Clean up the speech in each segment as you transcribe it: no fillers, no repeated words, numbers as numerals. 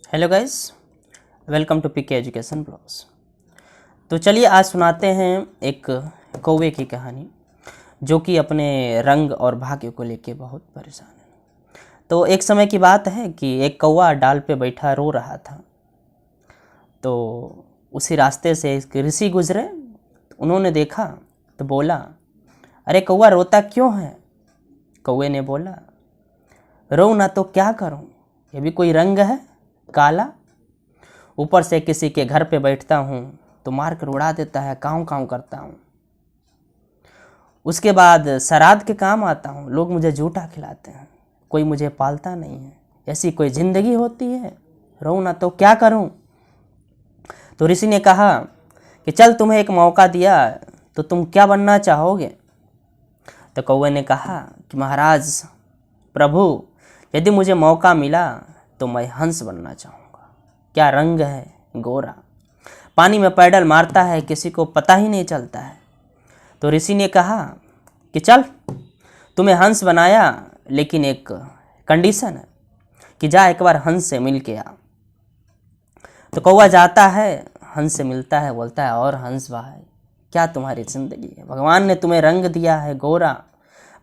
Hello guys, welcome to PK education blogs. तो चलिए आज सुनाते हैं एक कौवे की कहानी जो कि अपने रंग और भाग्य को लेके बहुत परेशान है। तो एक समय की बात है कि एक कौवा डाल पे बैठा रो रहा था। तो उसी रास्ते से एक ऋषि गुजरे, उन्होंने देखा तो बोला, अरे कौवा रोता क्यों है? कौवे ने बोला, रो ना तो क्या करूं, ये भी कोई रंग है काला। ऊपर से किसी के घर पे बैठता हूँ तो मार कर उड़ा देता है, काँव काँव करता हूँ। उसके बाद श्राद्ध के काम आता हूँ, लोग मुझे जूठा खिलाते हैं, कोई मुझे पालता नहीं है। ऐसी कोई ज़िंदगी होती है? रो ना तो क्या करूँ? तो ऋषि ने कहा कि चल तुम्हें एक मौका दिया तो तुम क्या बनना चाहोगे? तो कौवे ने कहा कि महाराज प्रभु, यदि मुझे मौका मिला तो मैं हंस बनना चाहूँगा। क्या रंग है, गोरा, पानी में पैडल मारता है, किसी को पता ही नहीं चलता है। तो ऋषि ने कहा कि चल तुम्हें हंस बनाया, लेकिन एक कंडीशन है कि जा एक बार हंस से मिल के आ। तो कौवा जाता है, हंस से मिलता है, बोलता है, और हंस भाई क्या तुम्हारी ज़िंदगी है, भगवान ने तुम्हें रंग दिया है गोरा,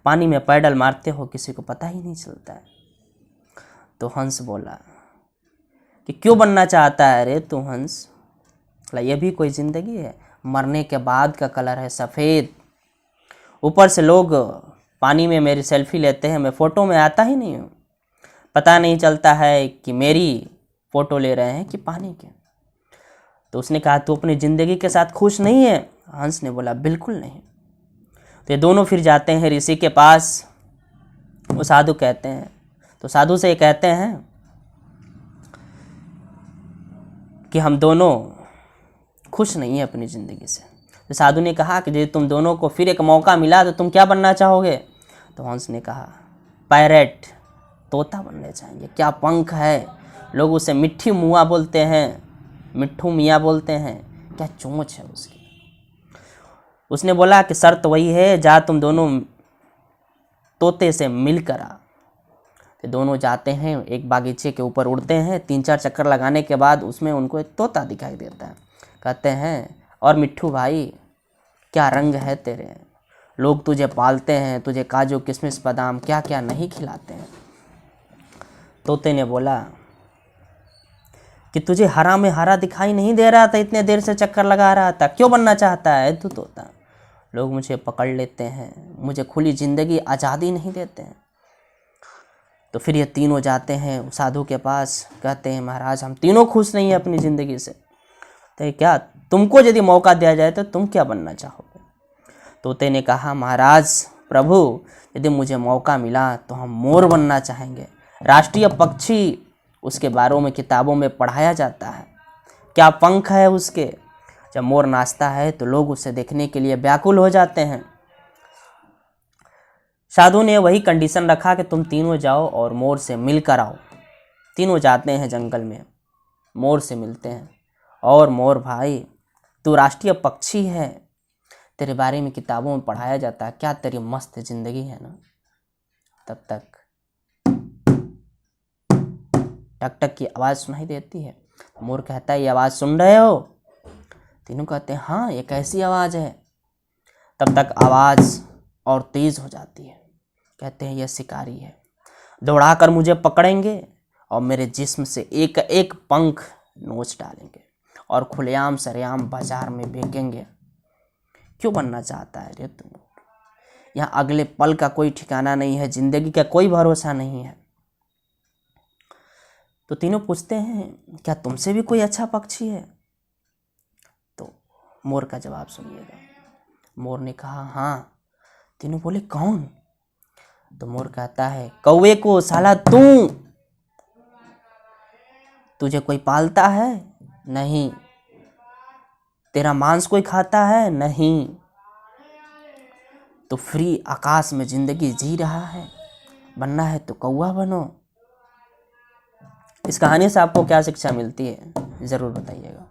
पानी में पैडल मारते हो, किसी को पता ही नहीं चलता है। तो हंस बोला कि क्यों बनना चाहता है रे तू हंस? बोला ये भी कोई ज़िंदगी है? मरने के बाद का कलर है सफ़ेद, ऊपर से लोग पानी में मेरी सेल्फी लेते हैं, मैं फ़ोटो में आता ही नहीं हूँ, पता नहीं चलता है कि मेरी फ़ोटो ले रहे हैं कि पानी के। तो उसने कहा तू अपनी ज़िंदगी के साथ खुश नहीं है? हंस ने बोला बिल्कुल नहीं। तो ये दोनों फिर जाते हैं ऋषि के पास। वो साधु कहते हैं, तो साधु से ये कहते हैं कि हम दोनों खुश नहीं हैं अपनी ज़िंदगी से। तो साधु ने कहा कि यदि तुम दोनों को फिर एक मौका मिला तो तुम क्या बनना चाहोगे? तो हंस ने कहा पैरेट, तोता बनने चाहेंगे। क्या पंख है, लोग उसे मिट्टी मुआ बोलते हैं, मिट्ठू मियाँ बोलते हैं, क्या चोंच है उसकी। उसने बोला कि शर्त वही है, जा तुम दोनों तोते से मिलकर आ। तो दोनों जाते हैं, एक बागीचे के ऊपर उड़ते हैं, 3-4 चक्कर लगाने के बाद उसमें उनको एक तोता दिखाई देता है। कहते हैं, और मिट्ठू भाई क्या रंग है तेरे, लोग तुझे पालते हैं, तुझे काजू किशमिश बादाम क्या क्या नहीं खिलाते हैं। तोते ने बोला कि तुझे हरा में हरा दिखाई नहीं दे रहा था, इतने देर से चक्कर लगा रहा था, क्यों बनना चाहता है तू तोता? लोग मुझे पकड़ लेते हैं, मुझे खुली ज़िंदगी आज़ादी नहीं देते हैं। तो फिर ये तीनों जाते हैं साधु के पास, कहते हैं महाराज हम तीनों खुश नहीं हैं अपनी ज़िंदगी से, तो क्या तुमको यदि मौका दिया जाए तो तुम क्या बनना चाहोगे? तोते ने कहा महाराज प्रभु, यदि मुझे मौका मिला तो हम मोर बनना चाहेंगे। राष्ट्रीय पक्षी, उसके बारे में किताबों में पढ़ाया जाता है, क्या पंख है उसके, जब मोर नाचता है तो लोग उसे देखने के लिए व्याकुल हो जाते हैं। साधु ने वही कंडीशन रखा कि तुम तीनों जाओ और मोर से मिल कर आओ। तीनों जाते हैं जंगल में, मोर से मिलते हैं, और मोर भाई तू राष्ट्रीय पक्षी है, तेरे बारे में किताबों में पढ़ाया जाता है, क्या तेरी मस्त ज़िंदगी है ना। तब तक टक टक की आवाज़ सुनाई देती है। मोर कहता है ये आवाज़ सुन रहे हो? तीनों कहते हैं हाँ, ये कैसी आवाज़ है? तब तक आवाज़ और तेज़ हो जाती है। कहते हैं यह शिकारी है, दौड़ाकर मुझे पकड़ेंगे और मेरे जिस्म से एक एक पंख नोच डालेंगे और खुलेआम सरेआम बाजार में बेचेंगे। क्यों बनना चाहता है रे तुम? यहाँ अगले पल का कोई ठिकाना नहीं है, ज़िंदगी का कोई भरोसा नहीं है। तो तीनों पूछते हैं क्या तुमसे भी कोई अच्छा पक्षी है? तो मोर का जवाब सुनिएगा। मोर ने कहा हाँ। तीनों बोले कौन? तो मोर कहता है कौवे को साला तू, तुझे कोई पालता है? नहीं। तेरा मांस कोई खाता है? नहीं। तो फ्री आकाश में जिंदगी जी रहा है, बनना है तो कौवा बनो। इस कहानी से आपको क्या शिक्षा मिलती है ज़रूर बताइएगा।